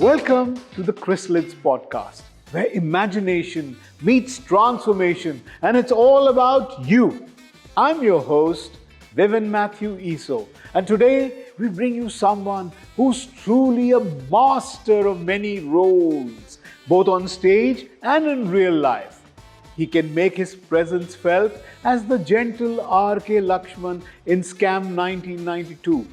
Welcome to the Chrysalids podcast, where imagination meets transformation, and it's all about you. I'm your host, Vivin, Mathew, Easo, and today we bring you someone who's truly a master of many roles, both on stage and in real life. He can make his presence felt as the gentle R.K. Lakshman in Scam 1992,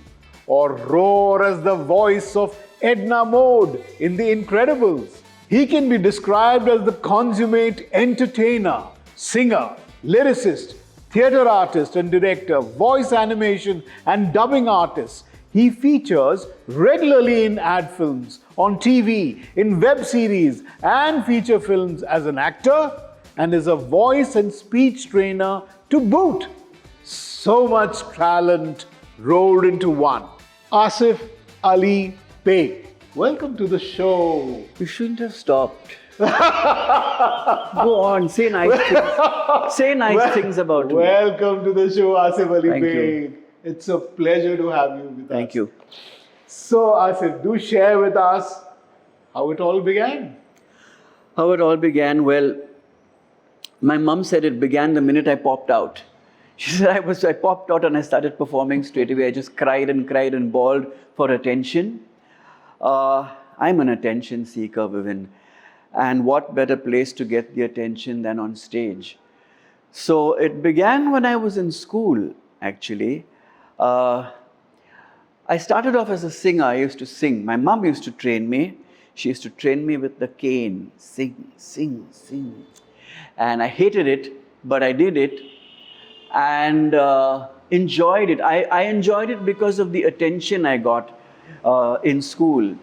or roar as the voice of Edna Mode in The Incredibles. He can be described as the consummate entertainer, singer, lyricist, theatre artist and director, voice animation and dubbing artist. He features regularly in ad films, on TV, in web series and feature films as an actor, and is a voice and speech trainer to boot. So much talent rolled into one. Asif Ali Beg, welcome to the show. You shouldn't have stopped. Go on, say nice things. Say nice things about me. Welcome to the show, Asif Ali Thank Beg. you. It's a pleasure to have you with us. Thank you. So, Asif, do share with us how it all began. How it all began? Well, my mum said it began the minute I popped out. She said I popped out and I started performing straight away. I just cried and bawled for attention. I'm an attention seeker, Vivin. And what better place to get the attention than on stage? So it began when I was in school, actually. I started off as a singer. I used to sing. My mum used to train me. She used to train me with the cane. Sing, sing, sing. And I hated it, but I did it and enjoyed it. I enjoyed it because of the attention I got in school.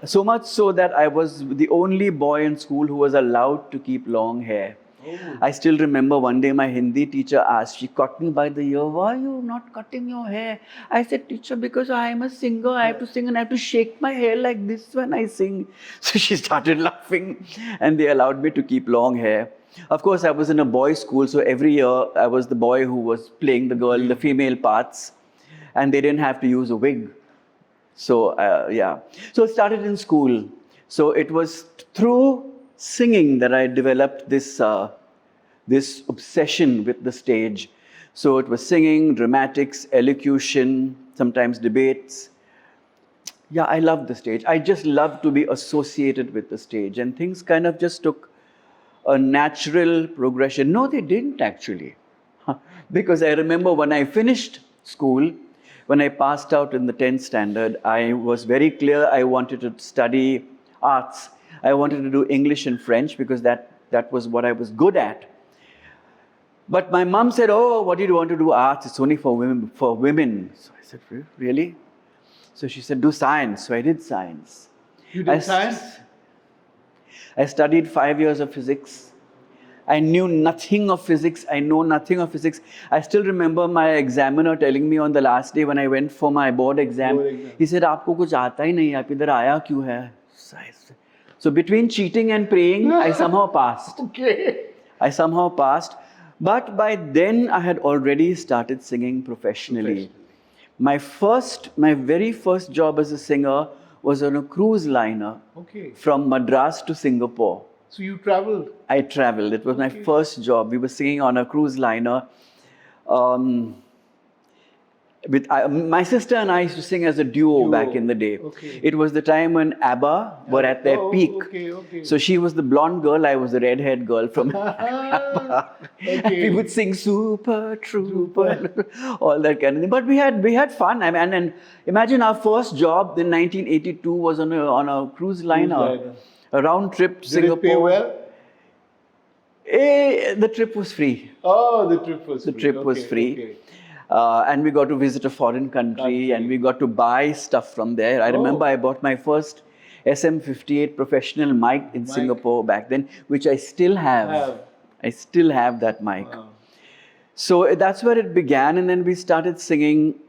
So much so that I was the only boy in school who was allowed to keep long hair. Oh. I still remember one day my Hindi teacher asked, she caught me by the ear, why are you not cutting your hair? I said, teacher, because I am a singer, I have to sing and I have to shake my hair like this when I sing. So she started laughing and they allowed me to keep long hair. Of course, I was in a boys' school, so every year I was the boy who was playing the girl, the female parts, and they didn't have to use a wig. So, yeah. So it started in school. So it was through singing that I developed this obsession with the stage. So it was singing, dramatics, elocution, sometimes debates. Yeah, I loved the stage. I just loved to be associated with the stage. And things kind of just took a natural progression. No, they didn't actually. Because I remember when I finished school, when I passed out in the 10th standard, I was very clear I wanted to study arts. I wanted to do English and French because that was what I was good at. But my mom said, oh, what do you want to do? Arts, it's only for women. So I said, really? So she said, do science. So I did science. You did science? I studied 5 years of physics. I knew nothing of physics. I know nothing of physics. I still remember my examiner telling me on the last day when I went for my board exam. He said, "Aapko kuch aata hi nahi, aap idhar aaya kyun hai?" So between cheating and praying, I somehow passed. Okay. I somehow passed. But by then, I had already started singing professionally. My very first job as a singer was on a cruise liner from Madras to Singapore. So you traveled? I traveled. It was my first job. We were singing on a cruise liner. My sister and I used to sing as a duo back in the day. Okay. It was the time when ABBA were at their peak. So she was the blonde girl, I was the red-haired girl from ABBA. And we would sing Super Trooper, all that kind of thing. But we had fun. I mean, and imagine our first job in 1982 was on a cruise liner. A round trip to Singapore. Did it pay well? The trip was free. Oh, the trip was free. The trip was free. And we got to visit a foreign country and we got to buy stuff from there. I remember I bought my first SM58 professional mic in Singapore back then, which I still have. I still have that mic. Wow. So that's where it began, and then we started singing.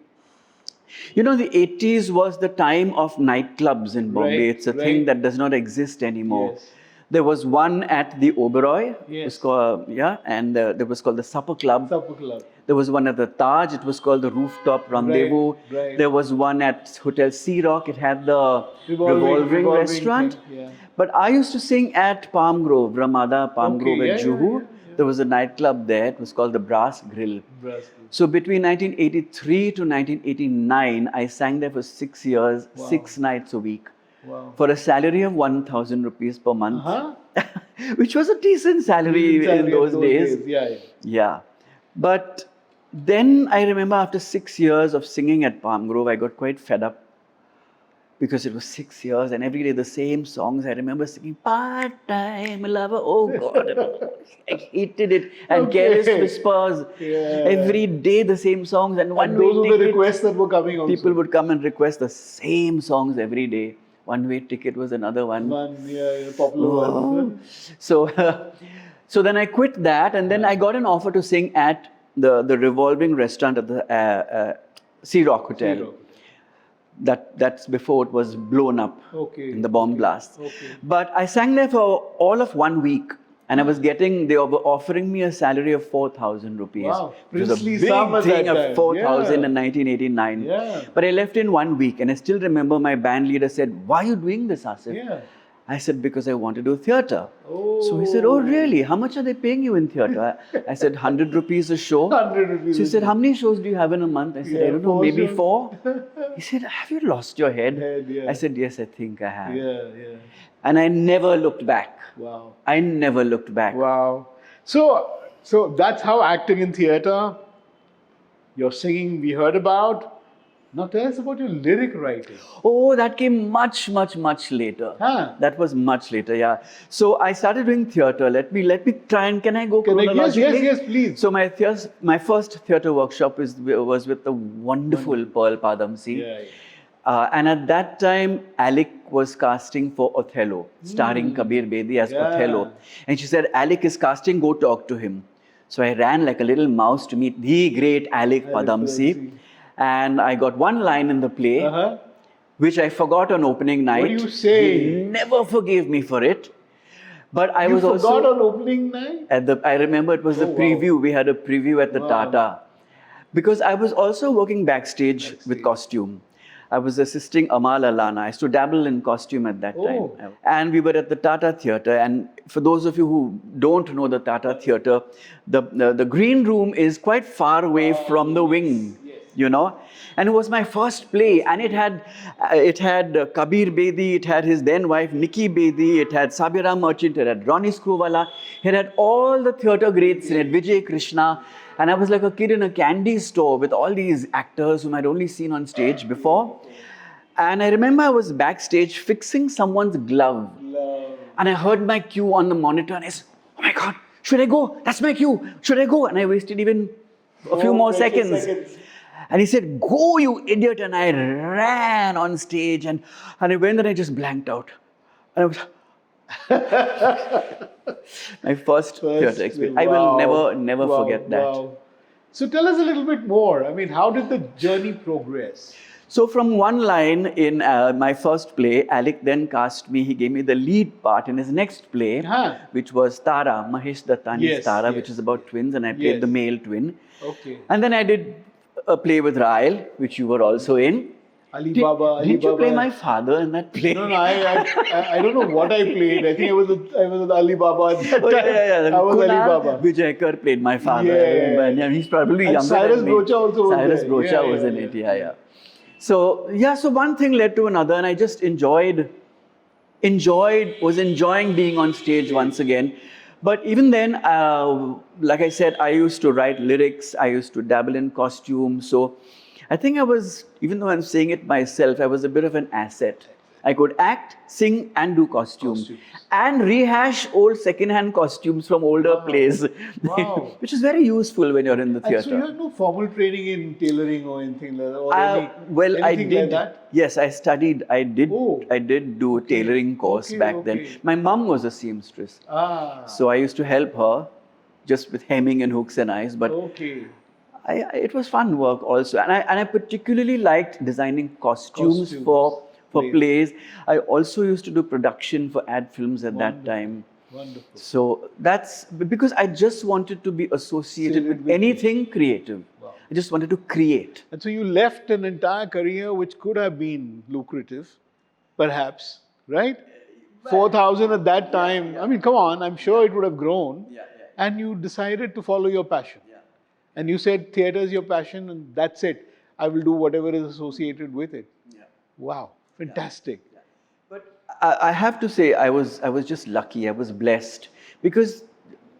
You know, the 80s was the time of nightclubs in Bombay. It's a thing that does not exist anymore. Yes. There was one at the Oberoi. Yes. It was called, and there was called the Supper Club. Supper Club. There was one at the Taj. It was called the Rooftop Rendezvous. Right. There was one at Hotel Sea Rock. It had the revolving restaurant. thing, yeah. But I used to sing at Palm Grove, Ramada Palm Grove at Juhu. Yeah. There was a nightclub there. It was called the Brass Grill. So between 1983 to 1989, I sang there for 6 years, 6 nights a week. Wow. For a salary of 1,000 rupees per month, which was a decent salary in those days. Yeah. But then I remember after 6 years of singing at Palm Grove, I got quite fed up because it was 6 years and every day the same songs. I remember singing Part-Time Lover. Oh God, I hated it. And Careless Whispers. Every day the same songs. And those were the requests that were coming also. People would come and request the same songs every day. One Way Ticket was another one. Popular one. So then I quit that, and then I got an offer to sing at the revolving restaurant at the Sea Rock Hotel. That's before it was blown up in the bomb blast. But I sang there for all of 1 week. And they were offering me a salary of 4,000 rupees. Wow. It was a big thing of 4,000 in 1989. But I left in 1 week, and I still remember my band leader said, "Why are you doing this, Asif?" I said, "Because I want to do theatre." So he said, "Oh, really? How much are they paying you in theatre?" I said, 100 rupees a show. 100 rupees. So he said, "How many shows do you have in a month?" I said, "I don't know, maybe 4. He said, "Have you lost your head?" I said, "Yes, I think I have." And I never looked back. Wow. I never looked back. Wow. So that's how acting in theatre, your singing we heard about. Now tell us about your lyric writing. Oh, that came much, much, much later. That was much later, yeah. So I started doing theatre. Let me try and can I go chronologically? Yes, please. So my first theatre workshop was with the wonderful Pearl Padamsi. And at that time, Alec was casting for Othello, starring Kabir Bedi as Othello. And she said, "Alec is casting, go talk to him." So I ran like a little mouse to meet the great Alec Padamsi. And I got one line in the play, which I forgot on opening night. What do you say? He never forgave me for it. But I was also... You also... forgot on opening night? I remember it was the preview. We had a preview at the Tata. Because I was also working backstage with costume. I was assisting Amal Alana. I used to dabble in costume at that time. And we were at the Tata Theatre. And for those of you who don't know the Tata Theatre, the green room is quite far away from the wing, you know. And it was my first play. And it had Kabir Bedi, it had his then wife Nikki Bedi, it had Sabira Merchant, it had Ronnie Screwvala, it had all the theatre greats in it, Vijay Krishna. And I was like a kid in a candy store with all these actors whom I'd only seen on stage before. And I remember I was backstage fixing someone's glove. And I heard my cue on the monitor and I said, "Oh my God, should I go? That's my cue. Should I go?" And I wasted even a few more seconds. And he said, "Go, you idiot." And I ran on stage and I went and I just blanked out. And I was... My first theatre experience. I will never forget that. So tell us a little bit more. I mean, how did the journey progress? So from one line in my first play, Alec then cast me. He gave me the lead part in his next play, which was Tara, Mahesh Dattani's Tara, which is about twins, and I played the male twin. And then I did a play with Rael, which you were also in. Ali Baba. Didn't you play my father in that play? No, I don't know what I played. I think I was with Ali Baba at that time. I was Ali Baba. Vijay played my father. And he's probably younger Cyrus than me. Brocha also Cyrus Brocha was in it, So one thing led to another, and I just was enjoying being on stage once again. But even then, like I said, I used to write lyrics, I used to dabble in costume. So I think I was, even though I'm saying it myself, I was a bit of an asset. I could act, sing, and do costumes. And rehash old second-hand costumes from older plays, which is very useful when you're in the theatre. So you had no formal training in tailoring or anything like that? I did. Like yes, I studied. I did do a tailoring course back then. My mum was a seamstress. So I used to help her just with hemming and hooks and eyes. But it was fun work also. And I particularly liked designing costumes for for plays. I also used to do production for ad films at that time. Wonderful. So that's because I just wanted to be associated with anything creative. Wow. I just wanted to create. And so you left an entire career which could have been lucrative, perhaps, right? 4,000 at that time. I mean, come on, I'm sure it would have grown. And you decided to follow your passion. And you said theatre is your passion and that's it. I will do whatever is associated with it. Wow, fantastic. But I have to say, I was just lucky. I was blessed because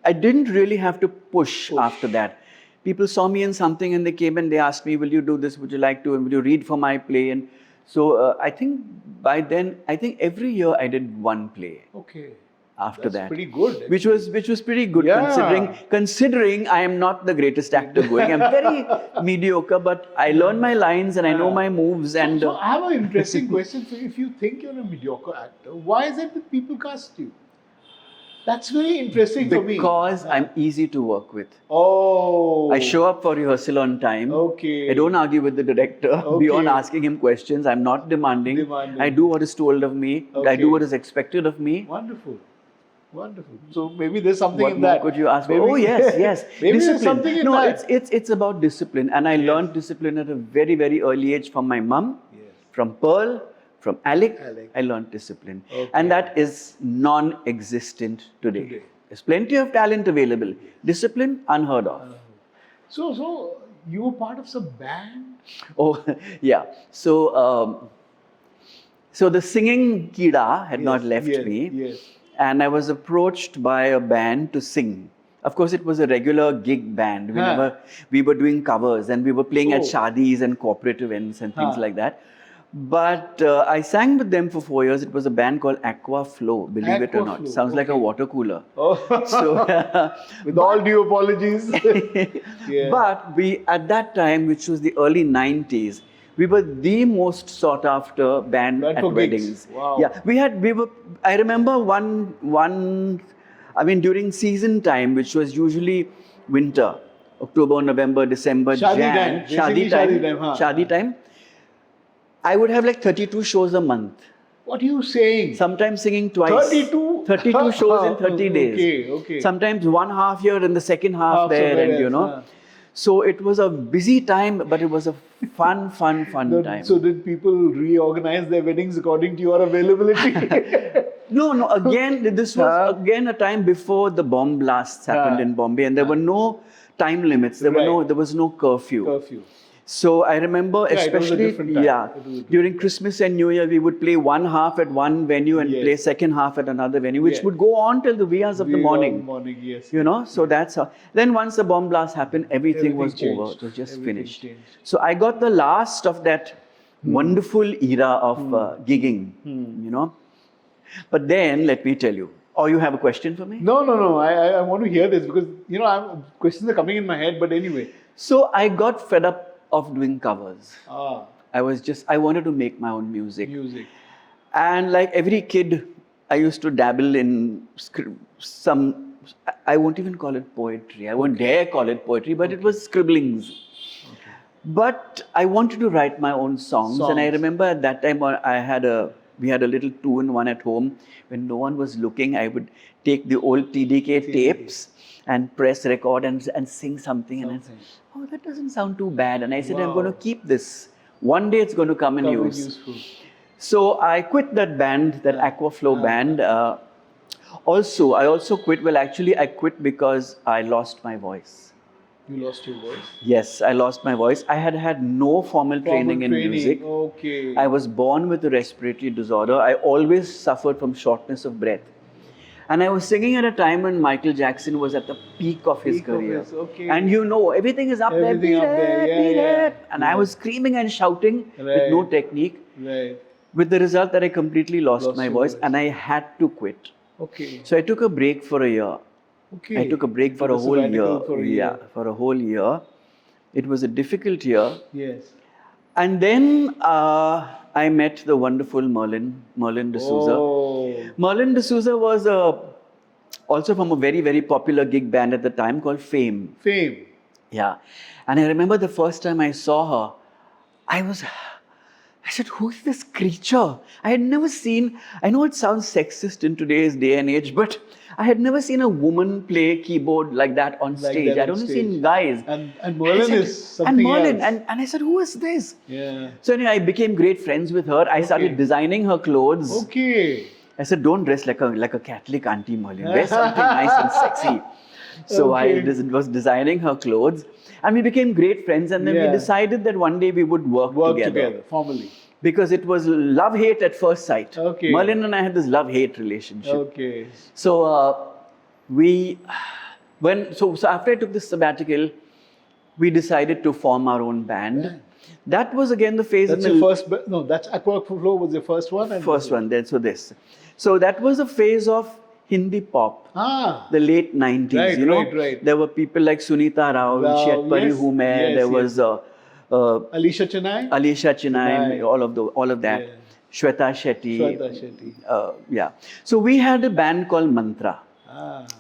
I didn't really have to push after that. People saw me in something and they came and they asked me, will you do this? Would you like to? And will you read for my play? And so I think by then, I think every year I did one play. Okay. After That's that, pretty good. Which was pretty good considering I am not the greatest actor going. I'm very mediocre, but I learn my lines and I know my moves. So I have an interesting question for you. If you think you're a mediocre actor, why is it that people cast you? That's very interesting for me. Because I'm easy to work with. Oh. I show up for rehearsal on time. Okay. I don't argue with the director beyond asking him questions. I'm not demanding. I do what is told of me. I do what is expected of me. Wonderful. Wonderful. So maybe there's something What in that. Could you ask? Maybe, Oh yes. Maybe discipline. there's something in that. It's about discipline, and I learned discipline at a very, very early age from my mum, from Pearl, from Alec. I learned discipline, and that is non-existent today. There's plenty of talent available. Discipline unheard of. So you were part of some band? Oh yeah. So the singing kida had not left me. Yes. And I was approached by a band to sing. Of course, it was a regular gig band. We were doing covers and we were playing at shadis and corporate events and things like that. But I sang with them for 4 years. It was a band called Aqua Flow, believe it or not. Sounds like a water cooler. So, with all due apologies. But at that time, which was the early 90s, we were the most sought after band at weddings. Wow. Yeah, I remember during season time, which was usually winter, October, November, December, Shadi time. I would have like 32 shows a month. What are you saying? Sometimes singing twice. 32 shows in 30 days. Okay. Sometimes 1 half here and the second half there, and So it was a busy time, but it was a fun time. So did people reorganize their weddings according to your availability? No. Again, this was again a time before the bomb blasts happened in Bombay, and there were no time limits. There was no curfew. So I remember, especially during Christmas and New Year, we would play 1 half at one venue and play second half at another venue, which would go on till the wee hours of the morning. So that's how. Then once the bomb blast happened, everything was over. It was just finished. So I got the last of that wonderful era of gigging. But then let me tell you. Or you have a question for me? No. I want to hear this because questions are coming in my head. But anyway. So I got fed up of doing covers. I wanted to make my own music. And like every kid, I used to dabble in some, I won't even call it poetry. I won't dare call it poetry, but it was scribblings. But I wanted to write my own songs. And I remember at that time we had a little 2-in-1 at home. When no one was looking, I would take the old TDK tapes and press record and sing something. And I said, oh, that doesn't sound too bad. And I said, I'm going to keep this. One day it's going to come in use. So I quit that band, that Aquaflow band. I also quit. Well, actually, I quit because I lost my voice. You lost your voice? Yes, I lost my voice. I had no formal training in music. Okay. I was born with a respiratory disorder. I always suffered from shortness of breath. And I was singing at a time when Michael Jackson was at the peak of his career. And everything is up there. Beat it. And I was screaming and shouting with no technique. With the result that I completely lost my voice and I had to quit. So I took a break for a year. I took a break for a whole year. For a whole year. It was a difficult year. Yes. And then I met the wonderful Merlin D'Souza. Merlin D'Souza was also from a very, very popular gig band at the time called Fame. Fame. Yeah. And I remember the first time I saw her, I was I said, who is this creature? I had never seen, I know it sounds sexist in today's day and age, but I had never seen a woman play keyboard like that on stage. I'd only seen guys. And Merlin is something Merlin, else. And I said, who is this? Yeah. So anyway, I became great friends with her. I started designing her clothes. Okay. I said, don't dress like a Catholic Auntie Merlin. Wear something nice and sexy. So I was designing her clothes. And we became great friends. And then we decided that one day we would work together. Formally. Because it was love-hate at first sight. Okay. Merlin and I had this love-hate relationship. Okay. So so after I took this sabbatical, we decided to form our own band. Yeah. That was again the phase. That's your first. No, that's Aqua Flow was your first one. And first one. Then so that was a phase of Hindi pop. The late 90s. Right, right. There were people like Sunita Rao, Shet Pari Hu Main. There was Alisha Chennai, all of that. Shweta Shetty. So we had a band called Mantra.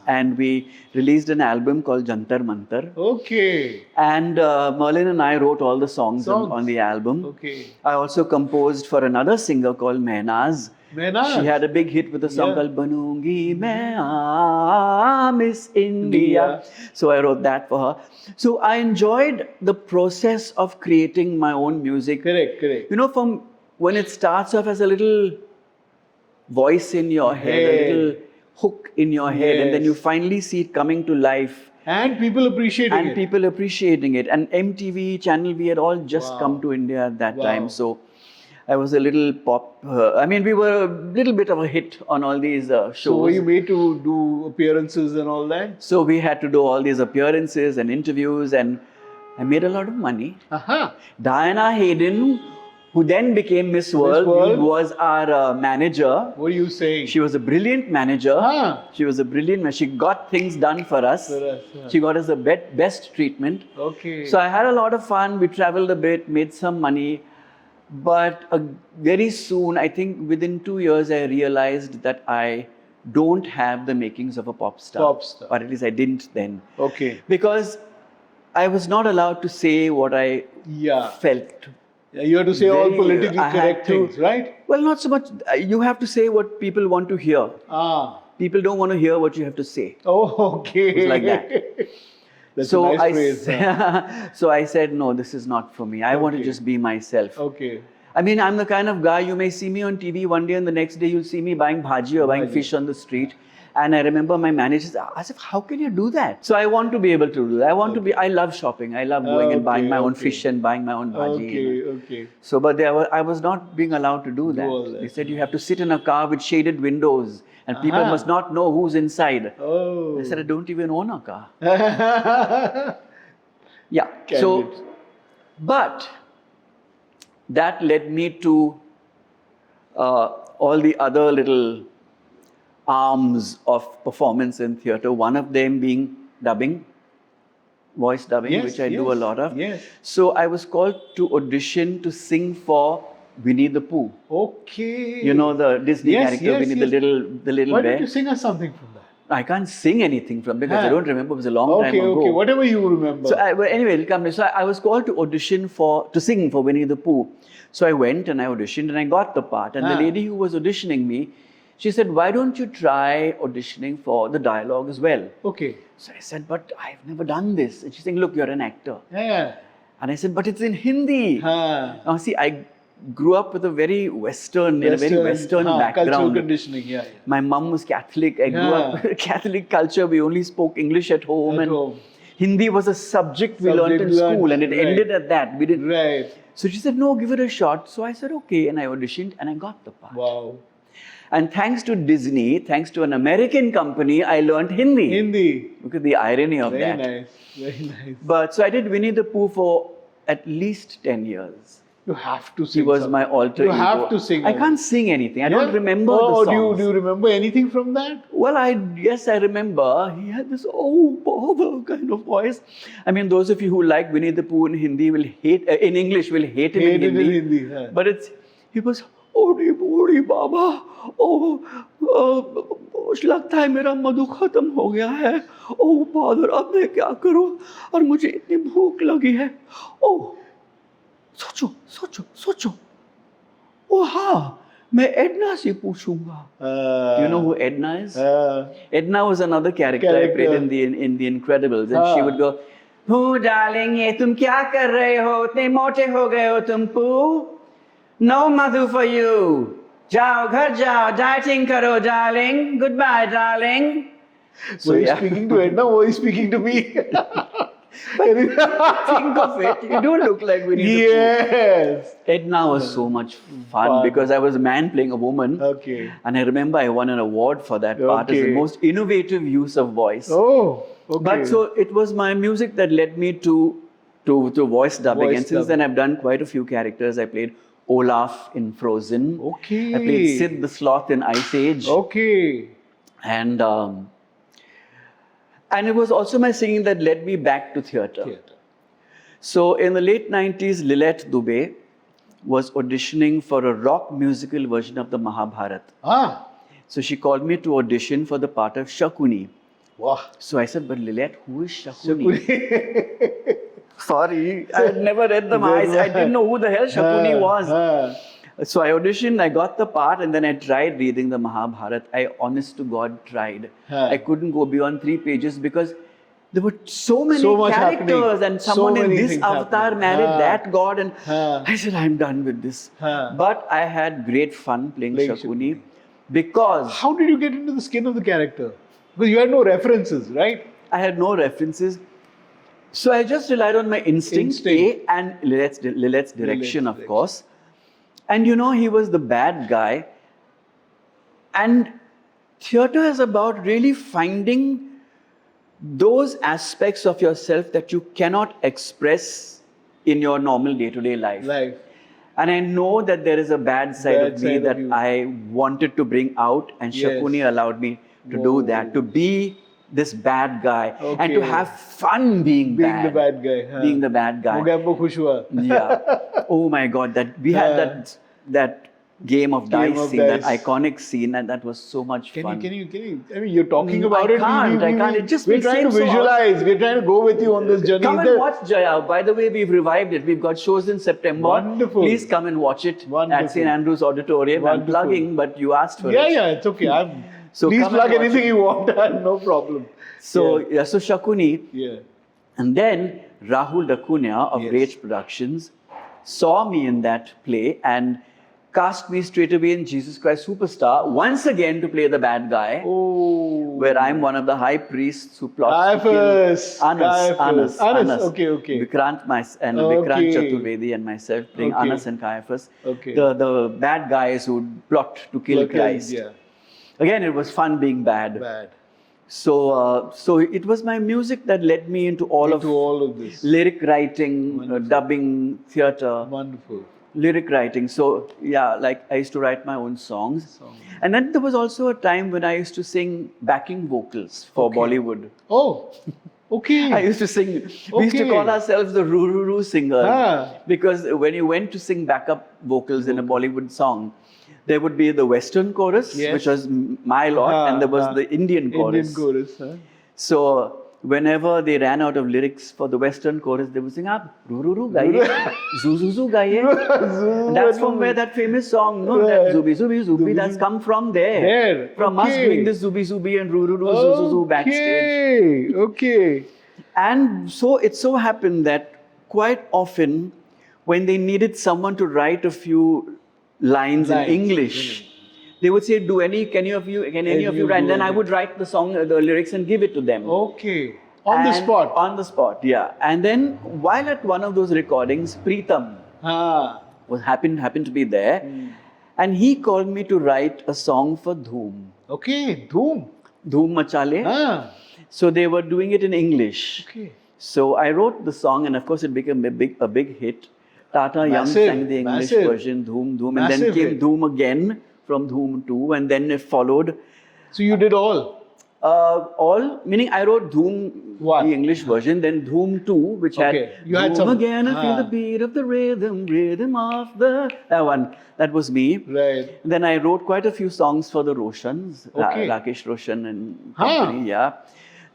And we released an album called Jantar Mantar. Okay. And Merlin and I wrote all the songs. On the album. Okay. I also composed for another singer called Mehnaz. She had a big hit with a song called Banungi Main Miss India. So I wrote that for her. So I enjoyed the process of creating my own music. Correct. From when it starts off as a little voice in your head, a little hook in your head, and then you finally see it coming to life. And people appreciating it. And MTV, Channel V had all just come to India at that time. So I was a little pop. We were a little bit of a hit on all these shows. So were you made to do appearances and all that? So we had to do all these appearances and interviews, and I made a lot of money. Diana Hayden, who then became Miss World, was our manager. What are you saying? She was a brilliant manager. She got things done for us. She got us the best treatment. Okay. So I had a lot of fun. We traveled a bit, made some money. But very soon, I think within 2 years, I realized that I don't have the makings of a pop star. Or at least I didn't then. Okay. Because I was not allowed to say what I felt. You have to say all politically correct things, right? Well, not so much. You have to say what people want to hear. People don't want to hear what you have to say. Oh, okay. It's like that. That's a nice phrase. So I said, no, this is not for me. I want to just be myself. Okay. I'm the kind of guy, you may see me on TV one day and the next day you'll see me buying bhaji or buying fish on the street. And I remember my manager said, Asif, how can you do that? So I want to be able to do that. I love shopping. I love going and buying my own fish and buying my own bhaji. Okay. So, but I was not being allowed to do that. They said you have to sit in a car with shaded windows and people must not know who's inside. I said, I don't even own a car. But that led me to all the other little arms of performance in theatre. One of them being dubbing, voice dubbing, which I do a lot of. So I was called to audition to sing for Winnie the Pooh. Okay. The Disney character, Winnie the little Why bear. don't you sing us something from that? I can't sing anything from because I don't remember. It was a long time ago. Okay, whatever you remember. So anyway, it'll come. So I was called to audition to sing for Winnie the Pooh. So I went and I auditioned and I got the part. And the lady who was auditioning me, she said, why don't you try auditioning for the dialogue as well? Okay. So I said, but I've never done this. And she's saying, look, you're an actor. Yeah. And I said, but it's in Hindi. Now see, I grew up with a very Western background. Cultural conditioning, My mum was Catholic. I grew up with Catholic culture. We only spoke English at home. Hindi was a subject we learned in school and it ended at that. We didn't. Right. So she said, no, give it a shot. So I said, okay. And I auditioned and I got the part. Wow. And thanks to Disney, thanks to an American company, I learned Hindi. Look at the irony of that. Very nice. But so I did Winnie the Pooh for at least 10 years. You have to sing. He was my alter ego. You have to sing. I can't sing anything. I don't remember the songs. Do you remember anything from that? Well, yes, I remember. He had this bother kind of voice. Those of you who like Winnie the Pooh in Hindi will hate, in English will hate him in Hindi. But he was, Odi Baba, लगता है मेरा मधु खत्म हो गया है. Oh, Father, अब मैं क्या करूं? और मुझे इतनी भूख लगी है. Oh. सोचो. Oh, हाँ, मैं Edna से पूछूंगा. Do you know who Edna is? Edna was another character I played in the Incredibles, and she would go, "Oh, darling, ये तुम क्या कर रहे हो? इतने मोटे हो गए हो तुम पू? No Madhu for you. जाओ घर जाओ, dieting करो, darling. Goodbye, darling." So were you speaking to Edna or were you speaking to me? Think of it, you don't look like Winnie the Pooh. Yes. Edna was so much fun because I was a man playing a woman. Okay. And I remember I won an award for that part as the most innovative use of voice. Oh, okay. But so it was my music that led me to voice dubbing. And since then I've done quite a few characters. I played Olaf in Frozen. Okay. I played Sid the Sloth in Ice Age. Okay. And it was also my singing that led me back to theatre. So in the late 90s, Lilette Dubey was auditioning for a rock musical version of the Mahabharata. So she called me to audition for the part of Shakuni. Wow. So I said, "But Lilette, who is Shakuni?" Sorry, I had never read the Mahabharata. I didn't know who the hell Shakuni was. So I auditioned, I got the part, and then I tried reading the Mahabharata. I honest to God tried. I couldn't go beyond 3 pages because there were so many characters and someone in this avatar married that god, and I said, "I'm done with this." But I had great fun playing Shakuni because... How did you get into the skin of the character? Because you had no references, right? I had no references. So I just relied on my instinct. And Lilette's direction, of course. And you know, he was the bad guy. And theatre is about really finding those aspects of yourself that you cannot express in your normal day-to-day life. And I know that there is a bad side of me that I wanted to bring out, and Shakuni allowed me to do that, to be this bad guy and to have fun being bad. Being the bad guy. Being the bad guy. Yeah. Oh my God, that we had that game of dice scene, that iconic scene, and that was so much fun. Can you? I mean, you're talking about it. I can't. It just we're trying to visualize. We're trying to go with you on this journey. Come and watch Jaya. By the way, we've revived it. We've got shows in September. Wonderful. Please come and watch it at St. Andrew's Auditorium. I'm plugging, but you asked for it. Yeah, it's okay. So please plug anything you want. No problem. So so Shakuni. Yeah. And then Rahul Dakunya of Rage Productions saw me in that play and cast me straight away in Jesus Christ Superstar once again to play the bad guy. Where I'm one of the high priests who plots to kill Anas. Okay. Vikrant Vikrant Chaturvedi and myself playing Anas and Caiaphas. The bad guys who plot to kill Christ. Again, it was fun being bad. So it was my music that led me into all of this. Lyric writing, dubbing, theatre. Wonderful. Lyric writing. So like I used to write my own songs. And then there was also a time when I used to sing backing vocals for Bollywood. Oh, okay. I used to sing. We used to call ourselves the Roo singers. Because when you went to sing backup vocals in a Bollywood song, there would be the Western chorus, which was my lot, and there was the Indian chorus. So whenever they ran out of lyrics for the Western chorus, they would sing, "Aap Roo gaiye, Zoo gaiye." And that's from where that famous song, that Zubi, that's come from there. From us doing this Zubi and Roo backstage. Okay. And so it so happened that quite often, when they needed someone to write a few lines in English, they would say, can any of you write? And then I would write the song, the lyrics, and give it to them. Okay. On the spot. On the spot, yeah. And then while at one of those recordings, Preetham happened to be there, and he called me to write a song for Dhoom. Okay, Dhoom Machale. So they were doing it in English. Okay. So I wrote the song, and of course it became a big hit. Tata Young sang the English version, Dhoom, and then came Dhoom again from Dhoom 2, and then it followed. So you did all? All, meaning I wrote Dhoom, the English version, then Dhoom 2, which had Dhoom again, I feel the beat of the rhythm of the... That one, that was me. Right. And then I wrote quite a few songs for the Roshans, Rakesh Roshan and company,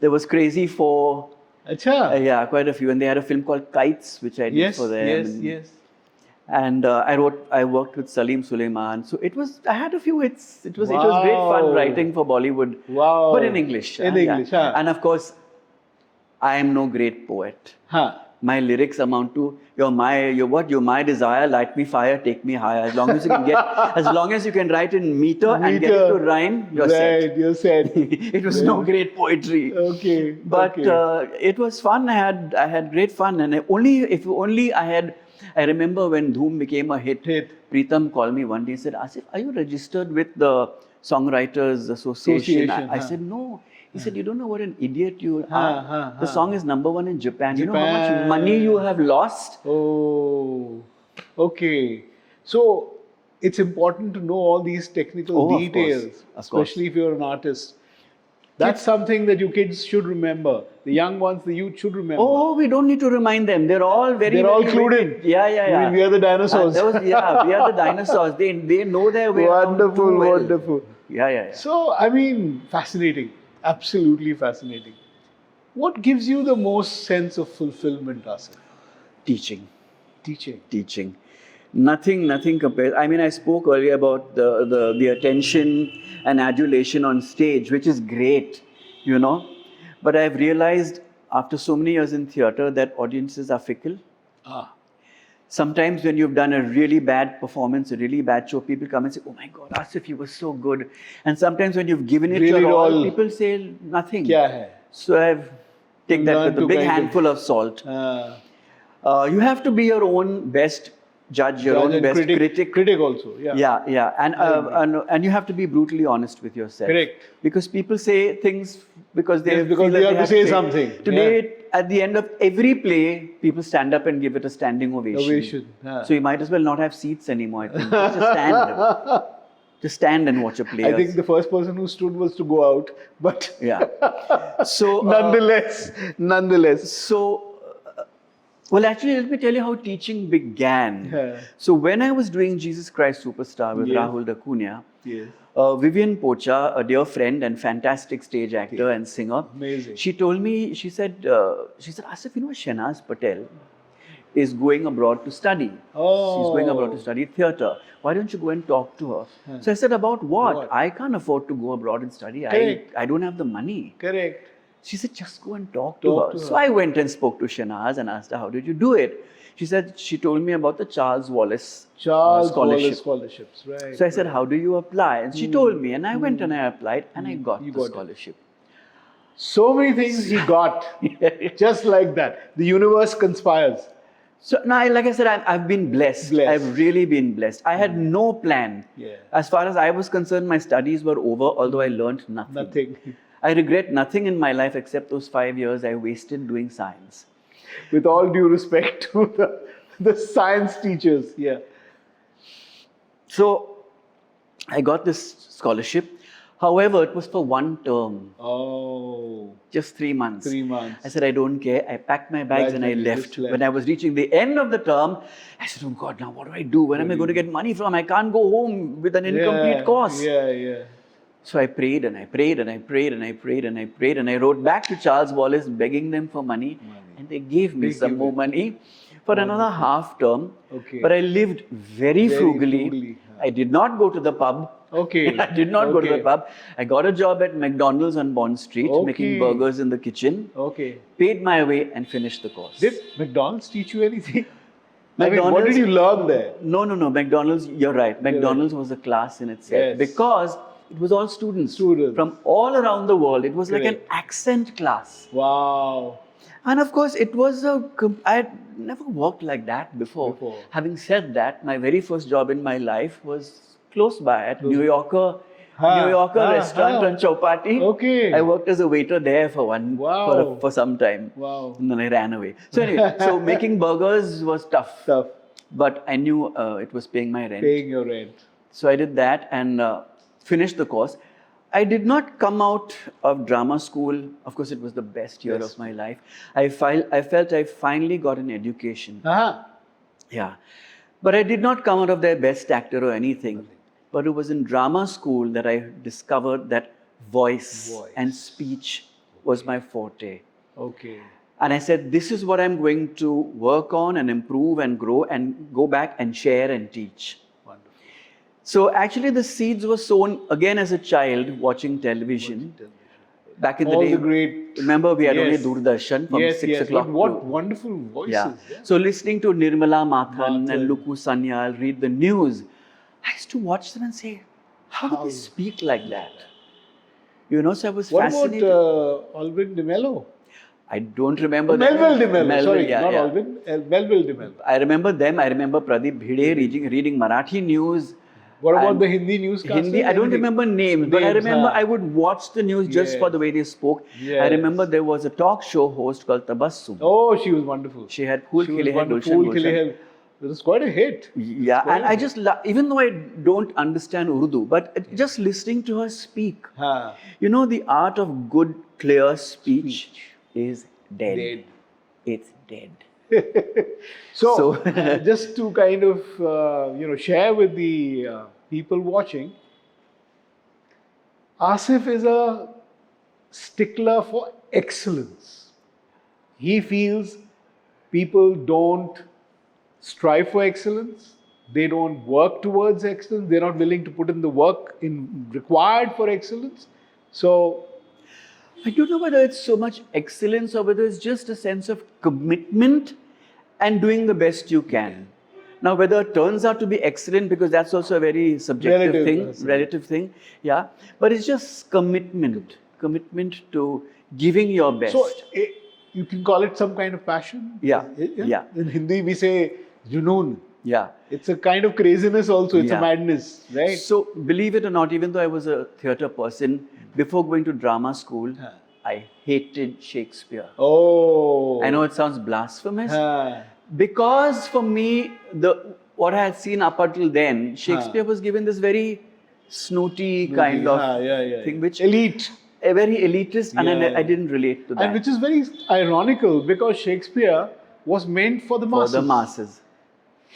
There was Crazy for... Achha. Quite a few. And they had a film called Kites, which I did for them. Yes. And I worked with Salim Sulaiman. So I had a few hits. It was great fun writing for Bollywood. Wow. But in English. In English, huh? And of course, I am no great poet. Huh. My lyrics amount to you're my desire, light me fire, take me higher. As long as you can as long as you can write in meter and get it to rhyme, you're set. Right, you're set. It was no great poetry. Okay. But it was fun. I had great fun, and I remember when Dhoom became a hit. Preetham called me one day and said, Asif, are you registered with the Songwriters Association? I said, no. He said, you don't know what an idiot you are. The song is #1 in Japan. You know how much money you have lost? Oh, okay. So it's important to know all these technical details, especially if you're an artist. That's something that your kids should remember. The young ones, the youth should remember. Oh, we don't need to remind them. They're all They're all clued in. Yeah. I mean, we are the dinosaurs. We are the dinosaurs. They know their way around too well. Wonderful. Yeah. So, I mean, fascinating. Absolutely fascinating. What gives you the most sense of fulfillment, Asif? Teaching. Teaching. Nothing compares. I mean, I spoke earlier about the attention and adulation on stage, which is great, you know. But I've realized after so many years in theatre that audiences are fickle. Sometimes when you've done a really bad performance, a really bad show, people come and say, oh my God, Asif, you were so good. And sometimes when you've given it really your all, people say nothing. Kya hai? So I've taken that with a big handful of salt. You have to be your own best judge, your own best critic. Critic also, Yeah. And you have to be brutally honest with yourself. Correct. Because people say things because they have to say something. Today, at the end of every play, people stand up and give it a standing ovation. So you might as well not have seats anymore, I think. Just stand. Just stand and watch a play. I think the first person who stood was to go out. But so nonetheless. So well, actually, let me tell you how teaching began. So when I was doing Jesus Christ Superstar with Rahul Dakunia, Vivin Pocha, a dear friend and fantastic stage actor and singer, amazing. She told me, she said, Asif, you know, Shehnaz Patel is going abroad to study. Oh. She's going abroad to study theatre. Why don't you go and talk to her? So I said, about what? I can't afford to go abroad and study. I don't have the money. Correct. She said, just go and talk to her. So I went and spoke to Shehnaz and asked her, how did you do it? She said, she told me about the Charles Wallace scholarships, right. So I said, how do you apply? And she told me, and I went and I applied and I got the scholarship. So many things he got, just like that. The universe conspires. So now, like I said, I've been blessed. I've really been blessed. I had no plan. As far as I was concerned, my studies were over, although I learned nothing. I regret nothing in my life except those 5 years I wasted doing science. With all due respect to the science teachers, So, I got this scholarship. However, it was for 1 term. Oh. Just 3 months. 3 months. I said, I don't care. I packed my bags and I left. When I was reaching the end of the term, I said, oh God, now what do I do? Where am I going to get money from? I can't go home with an incomplete course. So I prayed and I prayed and I prayed and I prayed and I prayed and I wrote back to Charles Wallace begging them for money. And they gave me some more money for another half term. But I lived very frugally. I did not go to the pub. I did not go to the pub. I got a job at McDonald's on Bond Street, making burgers in the kitchen. Paid my way and finished the course. Did McDonald's teach you anything? I mean, what did you learn there? No. McDonald's, you're right. McDonald's was a class in itself. Because it was all students from all around the world. It was like an accent class. Wow. And of course, it was I had never worked like that before. Having said that, my very first job in my life was close by at New Yorker restaurant on Chowpatty. I worked as a waiter there for some time. And then I ran away. So anyway, so making burgers was tough. But I knew it was paying my rent. Paying your rent. So I did that and finished the course. I did not come out of drama school. Of course, it was the best year of my life. I felt I finally got an education. Yeah. But I did not come out of there best actor or anything. But it was in drama school that I discovered that voice and speech was my forte. And I said, this is what I'm going to work on and improve and grow and go back and share and teach. Wonderful. So actually the seeds were sown again as a child watching television. Back in the All day, the great... remember we had only Yes. Doordarshan from 6 o'clock. But what wonderful voices. Yeah. Yeah. So listening to Nirmala Mathan Mathan. and Luku Sanyal read the news, I used to watch them and say, how do they speak like that? You know, so I was What fascinated. about Alvin de Mello? I don't remember Melville de Mello. Melville, Sorry, yeah, not yeah. Alvin. Melville de Mello. I remember them. I remember Pradeep Bhide reading Marathi news. What about And the Hindi newscasters? Hindi, I don't Anything? remember names, but I Names, remember huh? I would watch the news just for the way they spoke. Yes. I remember there was a talk show host called Tabassum. Oh, she was wonderful. She had Phool She was Khile Hai wonderful. Gulshan Phool Khile Gulshan. Hai. It was quite a hit. Yeah, and I just even though I don't understand Urdu, but just listening to her speak, Huh. you know, the art of good, clear speech is dead. Dead. It's dead. So, just to kind of share with the people watching, Asif is a stickler for excellence. He feels people don't strive for excellence. They don't work towards excellence. They're not willing to put in the work required for excellence. So, I don't know whether it's so much excellence or whether it's just a sense of commitment and doing the best you can. Now, whether it turns out to be excellent, because that's also a very subjective relative thing, yeah. But it's just commitment to giving your best. So you can call it some kind of passion. Yeah. Yeah. In Hindi, we say junoon. Yeah. It's a kind of craziness also. It's a madness, right? So, believe it or not, even though I was a theatre person, before going to drama school, I hated Shakespeare. Oh. I know it sounds blasphemous. Because for me, what I had seen up until then, Shakespeare was given this very snooty kind of thing, which elite. A very elitist, and I didn't relate to that. And which is very ironical because Shakespeare was meant for the masses. For the masses.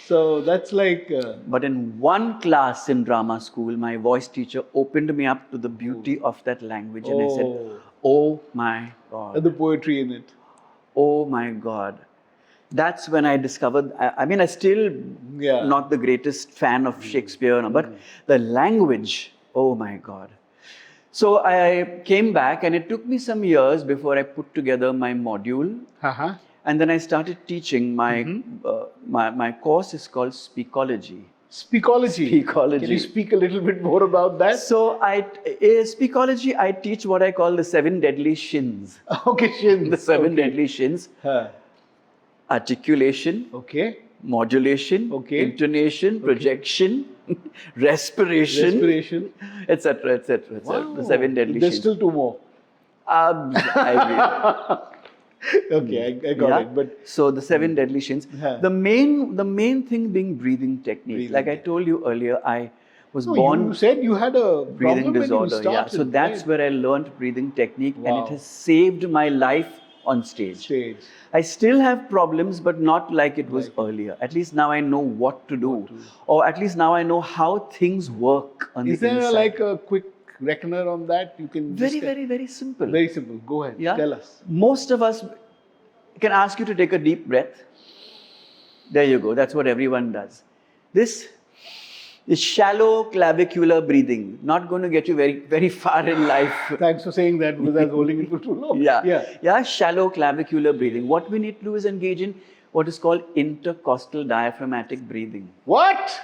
So that's like... But in one class in drama school, my voice teacher opened me up to the beauty of that language. And I said, oh my God. And the poetry in it. Oh my God. That's when I discovered, I mean, I still not the greatest fan of Shakespeare, but the language, oh my God. So I came back and it took me some years before I put together my module. And then I started teaching. My course is called Speakology. Speakology. Speakology. Can you speak a little bit more about that? So Speakology, I teach what I call the 7 deadly shins. Okay, shins. The 7 deadly shins. Articulation. Okay. Modulation. Okay. Intonation. Projection. respiration. Etc. etc. Wow. The 7 deadly There's shins. still 2 more. Okay, I got it. But so the 7 deadly shins. The main thing being breathing technique. Like I told you earlier, I was born. You said you had a breathing disorder. Started, so that's where I learned breathing technique, and it has saved my life on stage. I still have problems, but not like it was earlier. At least now I know what to do, or at least now I know how things work on the inside. Is there like a quick reckoner on that? You can very simple. Very simple. Go ahead. Yeah? Tell us. Most of us can ask you to take a deep breath. There you go. That's what everyone does. This is shallow clavicular breathing. Not going to get you very far in life. Thanks for saying that because I was holding it for too long. Yeah, shallow clavicular breathing. What we need to do is engage in what is called intercostal diaphragmatic breathing. What?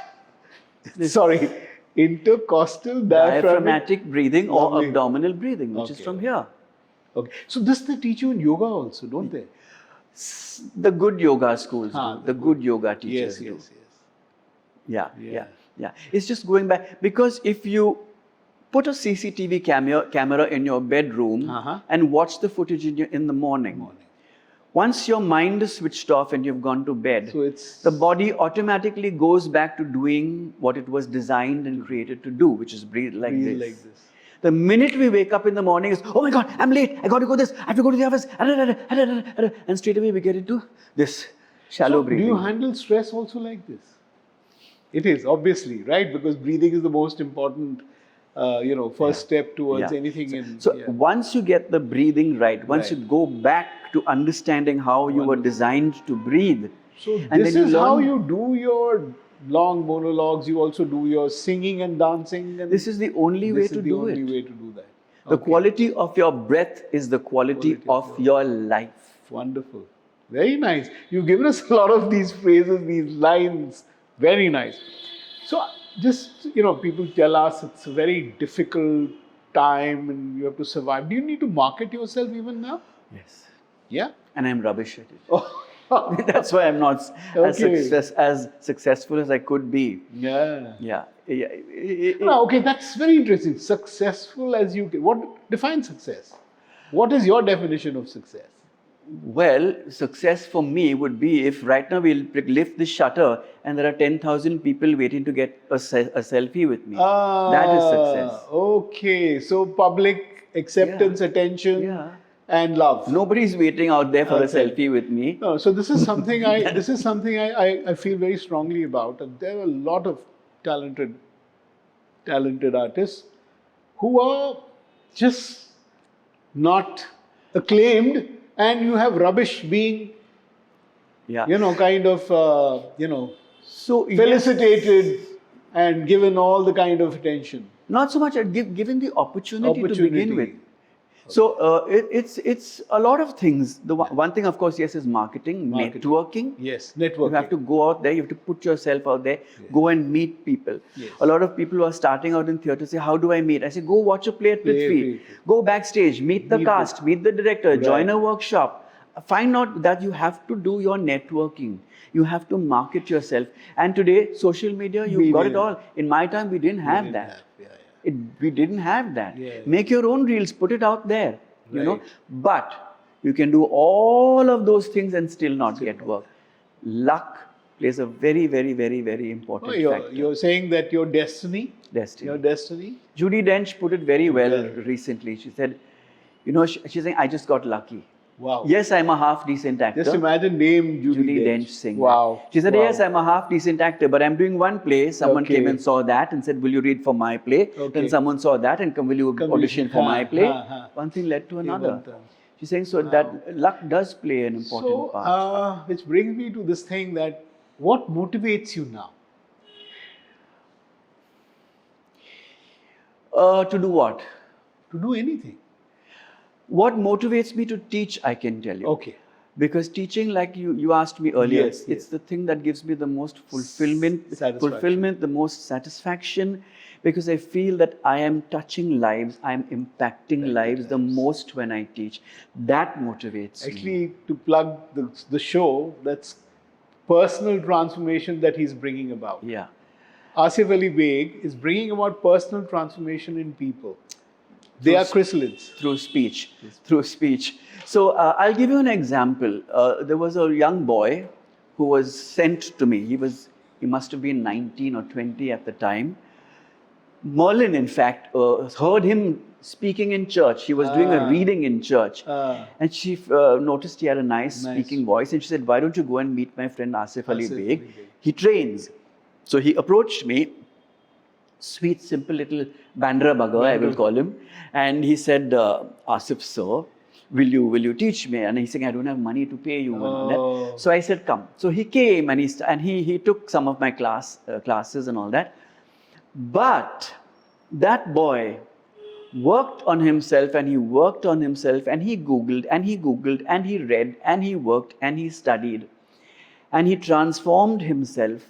Sorry. Intercostal diaphragmatic breathing or abdominal breathing, which is from here. Okay. So this they teach you in yoga also, don't they? The good yoga schools do. The good yoga teachers do. Yes. Yeah. It's just going back. Because if you put a CCTV camera in your bedroom and watch the footage in the morning, once your mind is switched off and you've gone to bed, so the body automatically goes back to doing what it was designed and created to do, which is breathe like this. The minute we wake up in the morning is, oh my God, I'm late. I got to go this. I have to go to the office. And straight away we get into this shallow breathing. Do you handle stress also like this? It is, obviously, right? Because breathing is the most important, first step towards anything. Once you get the breathing right, once you go back back to understanding how you were designed to breathe. So And this then is you how learn- you do your long monologues. You also do your singing and dancing. And This is the only way this to is the do only it. way to do that. The Okay. quality of your breath is the quality of your life. Wonderful. Very nice. You've given us a lot of these phrases, these lines. Very nice. So just, people tell us it's a very difficult time and you have to survive. Do you need to market yourself even now? Yes. Yeah? And I'm rubbish at it. Oh. That's why I'm not Okay. as successful as I could be. Yeah. Yeah. No, okay, that's very interesting. Successful as you can. What defines success? What is your definition of success? Well, success for me would be if right now we'll lift the shutter and there are 10,000 people waiting to get a selfie with me. That is success. Okay, so public acceptance, attention, Yeah. and love. Nobody's waiting out there for a Okay. selfie with me. No, so this is something I feel very strongly about. And there are a lot of talented artists who are just not acclaimed, and you have rubbish being, Yeah. kind of, So yes, felicitated and given all the kind of attention. not so much given the opportunity to begin with. Opportunity. So it's a lot of things. The one thing, of course, yes, is marketing, networking. Yes, networking. You have to go out there. You have to put yourself out there. Go and meet people. Yes. A lot of people who are starting out in theatre say, "How do I meet?" I say, "Go watch a play at Prithvi. Go backstage, meet the cast, meet the director, join a workshop. Find out that you have to do your networking. You have to market yourself. And today, social media, you've got it all. In my time, we didn't have that. We didn't have that. Yeah. Make your own reels, put it out there, you know. Right. But you can do all of those things and still not get work. Luck plays a very, very, very, very important factor. You're saying that your destiny. Destiny. Your destiny. Judy Dench put it very well recently. She said, she's saying, I just got lucky. Wow. Yes, I'm a half decent actor. Just imagine name Judy Dench sing. Wow. She said, Wow. yes, I'm a half decent actor, but I'm doing one play. Someone Okay. came and saw that and said, will you read for my play? Okay. Then someone saw that and will you audition for my play? One thing led to another. One She's saying, so that luck does play an important part. Which brings me to this thing that what motivates you now? To do what? To do anything. What motivates me to teach, I can tell you. Okay. Because teaching, like you asked me earlier, Yes, it's the thing that gives me the most Satisfaction. the most satisfaction, because I feel that I am touching lives, I am impacting lives the most when I teach. That motivates me. Actually, to plug the show, that's personal transformation that he's bringing about. Yeah. Asif Ali Beg is bringing about personal transformation in people. They are chrysalids. Through speech. So I'll give you an example. There was a young boy who was sent to me. He must have been 19 or 20 at the time. Merlin, in fact, heard him speaking in church. He was doing a reading in church. And she noticed he had a nice speaking voice. And she said, why don't you go and meet my friend Asif Ali Beg? He trains. So he approached me. Sweet, simple little Bandra Bugger, I will call him. And he said, Asif, sir, will you teach me? And he's saying, I don't have money to pay you. And all that. So I said, come. So he came and he took some of my classes and all that. But that boy worked on himself and he worked on himself and he Googled and he Googled and he read and he worked and he studied. And he transformed himself.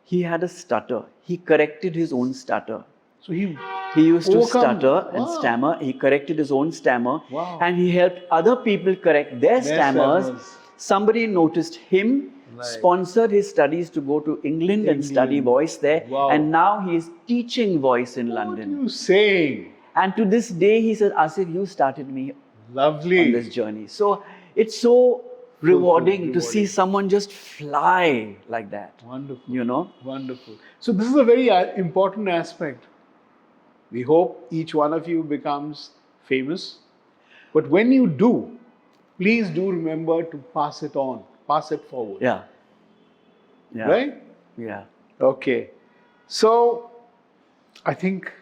He had a stutter. He corrected his own stutter. So he used to stutter and stammer. He corrected his own stammer. Wow. And he helped other people correct their stammers. Somebody noticed him, sponsored his studies to go to England and study voice there. Wow. And now he is teaching voice in London. What are you saying? And to this day, he says, Asif, you started me Lovely. on this journey. So it's so rewarding to see someone just fly like that. Wonderful. You know? Wonderful. So this is a very important aspect. We hope each one of you becomes famous. But when you do, please do remember to pass it on. Pass it forward. Yeah. Right? Yeah. Okay. So, I think...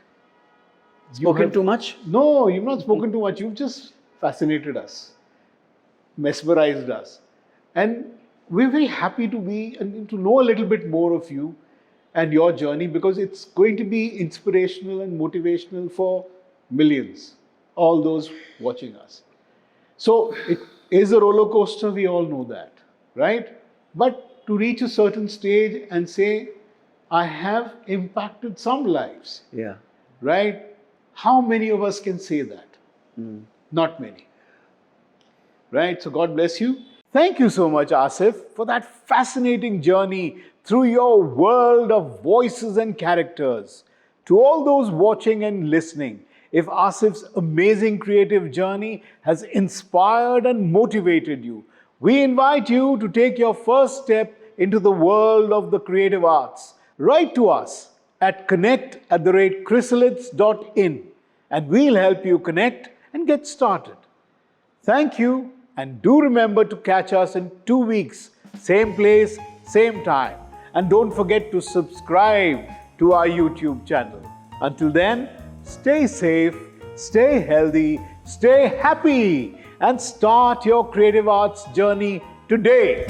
Spoken too much? No, you've not spoken too much. You've just fascinated us. mesmerized us. And we're very happy to be and to know a little bit more of you and your journey, because it's going to be inspirational and motivational for millions, all those watching us. So it is a roller coaster, we all know that, right? But to reach a certain stage and say, I have impacted some lives, Yeah. right? How many of us can say that? Not many. Right? So God bless you. Thank you so much, Asif, for that fascinating journey through your world of voices and characters. To all those watching and listening, if Asif's amazing creative journey has inspired and motivated you, we invite you to take your first step into the world of the creative arts. Write to us at connect@chrysalids.in and we'll help you connect and get started. Thank you, and do remember to catch us in 2 weeks, same place, same time. And don't forget to subscribe to our YouTube channel. Until then, stay safe, stay healthy, stay happy, and start your creative arts journey today.